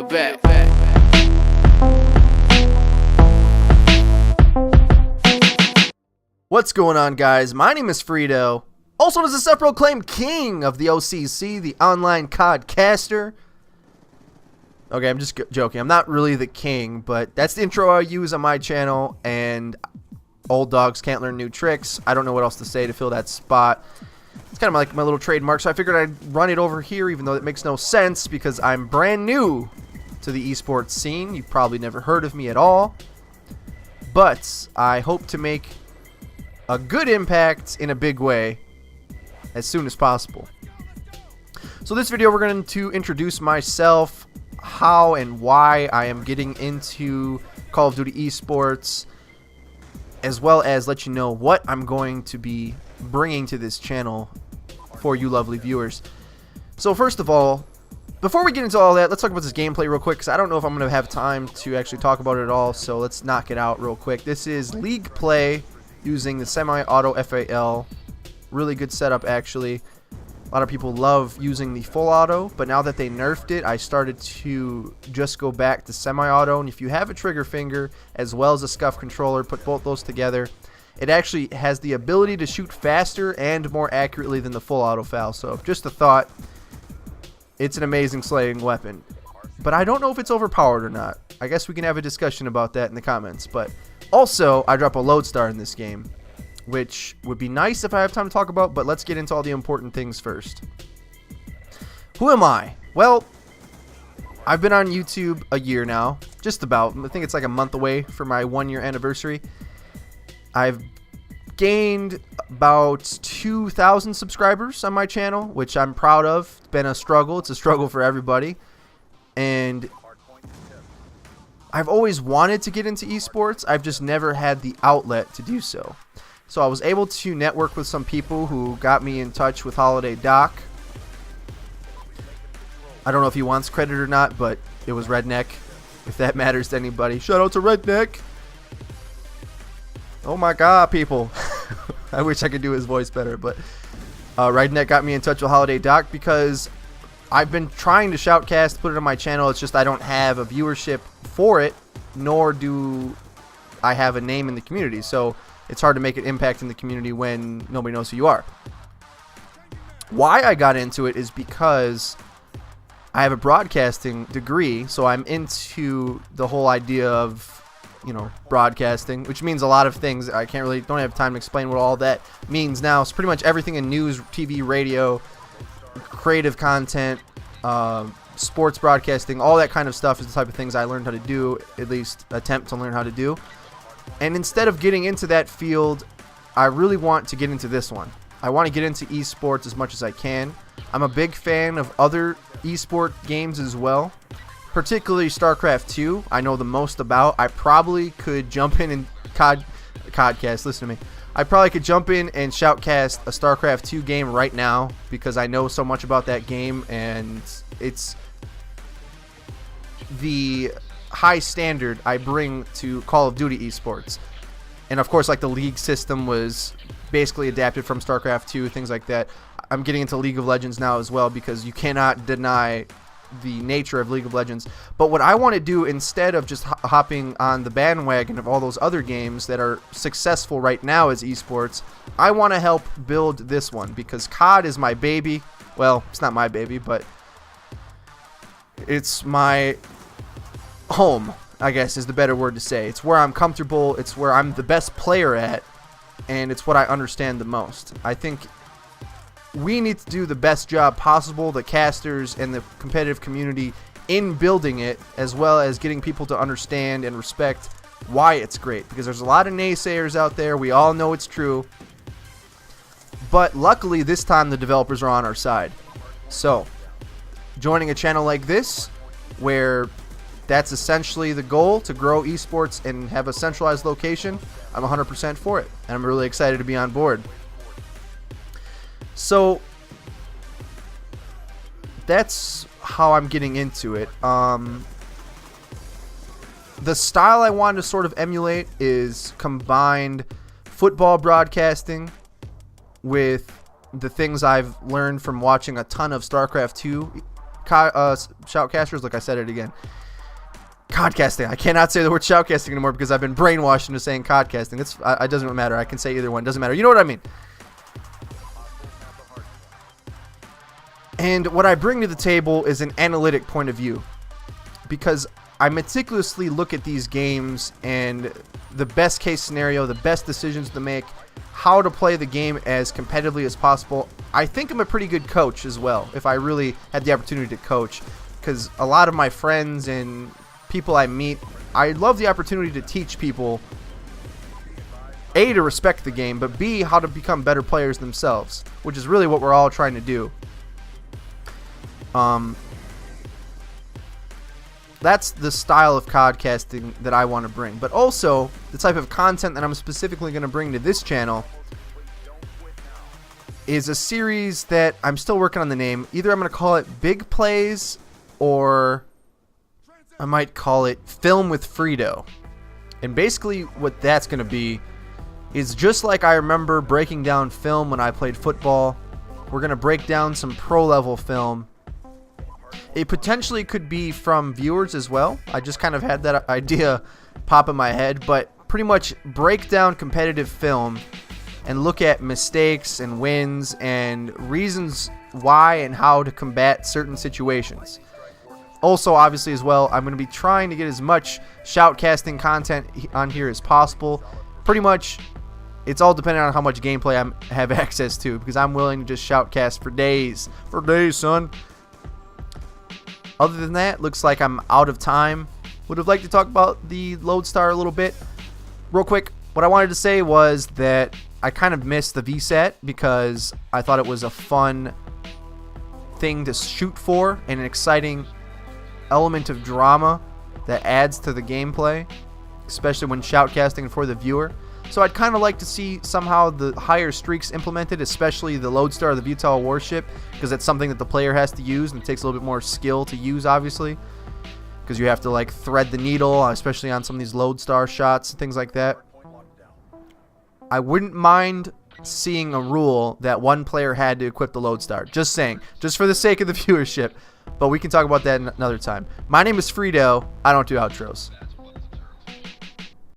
back. What's going on, guys? My name is xFREEEDO, also known as the self-proclaimed king of the OCC, the online codcaster. Okay, I'm just joking. I'm not really the king, but that's the intro I use on my channel, and old dogs can't learn new tricks. I don't know what else to say to fill that spot. It's kind of like my little trademark, so I figured I'd run it over here, even though it makes no sense because I'm brand new to the esports scene. You've probably never heard of me at all, but I hope to make a good impact in a big way as soon as possible. So this video, we're going to introduce myself, how and why I am getting into Call of Duty esports, as well as let you know what I'm going to be bringing to this channel for you lovely viewers. So first of all, before we get into all that, let's talk about this gameplay real quick, because I don't know if I'm going to have time to actually talk about it at all, so let's knock it out real quick. This is League play using the semi-auto FAL. Really good setup, actually. A lot of people love using the full auto, but now that they nerfed it, I started to just go back to semi-auto. And if you have a trigger finger as well as a scuff controller, put both those together, it actually has the ability to shoot faster and more accurately than the full auto FAL. So just a thought, it's an amazing slaying weapon. But I don't know if it's overpowered or not. I guess we can have a discussion about that in the comments. But also, I drop a lodestar in this game, which would be nice if I have time to talk about, but let's get into all the important things first. Who am I? Well, I've been on YouTube a year now, just about. I think it's like a month away for my 1-year anniversary. I've gained about 2,000 subscribers on my channel, which I'm proud of. It's been a struggle. It's a struggle for everybody. And I've always wanted to get into esports. I've just never had the outlet to do so. So I was able to network with some people who got me in touch with Holiday Doc. I don't know if he wants credit or not, but it was Redneck, if that matters to anybody. Shout out to Redneck. Oh my god, people. I wish I could do his voice better, but Redneck got me in touch with Holiday Doc because I've been trying to shoutcast, put it on my channel. It's just I don't have a viewership for it, nor do I have a name in the community. So it's hard to make an impact in the community when nobody knows who you are. Why I got into it is because I have a broadcasting degree, so I'm into the whole idea of, you know, broadcasting, which means a lot of things. I don't have time to explain what all that means now. It's pretty much everything in news, TV, radio, creative content, sports broadcasting, all that kind of stuff is the type of things I learned how to do, at least attempt to learn how to do. And instead of getting into that field, I really want to get into this one. I want to get into esports as much as I can. I'm a big fan of other esport games as well, particularly StarCraft 2. I know the most about. I probably could jump in and codcast. Listen to me. I probably could jump in and shoutcast a StarCraft 2 game right now because I know so much about that game, and it's the high standard I bring to Call of Duty esports. And of course, like, the league system was basically adapted from StarCraft 2, things like that. I'm getting into League of Legends now as well because you cannot deny the nature of League of Legends. But what I want to do, instead of just hopping on the bandwagon of all those other games that are successful right now as esports, I want to help build this one because COD is my baby. Well, it's not my baby, but it's my home, I guess is the better word to say. It's where I'm comfortable, it's where I'm the best player at, and it's what I understand the most. I think we need to do the best job possible, the casters and the competitive community, in building it, as well as getting people to understand and respect why it's great, because there's a lot of naysayers out there. We all know it's true, but luckily this time the developers are on our side. So joining a channel like this, where that's essentially the goal, to grow esports and have a centralized location, I'm 100% for it, and I'm really excited to be on board. So that's how I'm getting into it. The style I wanted to sort of emulate is combined football broadcasting with the things I've learned from watching a ton of StarCraft 2 shoutcasters. Look, I said it again. Codcasting. I cannot say the word shoutcasting anymore because I've been brainwashed into saying codcasting. It doesn't matter. I can say either one. Doesn't matter. You know what I mean. And what I bring to the table is an analytic point of view, because I meticulously look at these games and the best case scenario, the best decisions to make, how to play the game as competitively as possible. I think I'm a pretty good coach as well, if I really had the opportunity to coach, because a lot of my friends and people I meet, I love the opportunity to teach people, A, to respect the game, but B, how to become better players themselves, which is really what we're all trying to do. That's the style of codcasting that I want to bring. But also, the type of content that I'm specifically going to bring to this channel is a series that I'm still working on the name. Either I'm going to call it Big Plays, or I might call it Film with Freedo. And basically what that's going to be is just like I remember breaking down film when I played football. We're going to break down some pro level film. It potentially could be from viewers as well. I just kind of had that idea pop in my head, but pretty much break down competitive film and look at mistakes and wins and reasons why and how to combat certain situations. Also, obviously as well, I'm going to be trying to get as much shoutcasting content on here as possible. Pretty much, it's all dependent on how much gameplay I have access to, because I'm willing to just shoutcast for days. For days, son. Other than that, looks like I'm out of time. Would have liked to talk about the Lodestar a little bit. Real quick, what I wanted to say was that I kind of missed the VSAT because I thought it was a fun thing to shoot for and an exciting element of drama that adds to the gameplay, especially when shoutcasting for the viewer. So I'd kind of like to see somehow the higher streaks implemented, especially the Lodestar, the VTOL warship, because that's something that the player has to use and it takes a little bit more skill to use, obviously, because you have to like thread the needle, especially on some of these Lodestar shots and things like that. I wouldn't mind seeing a rule that one player had to equip the Lodestar. Just saying, just for the sake of the viewership, but we can talk about that another time. My name is Freedo. I don't do outros.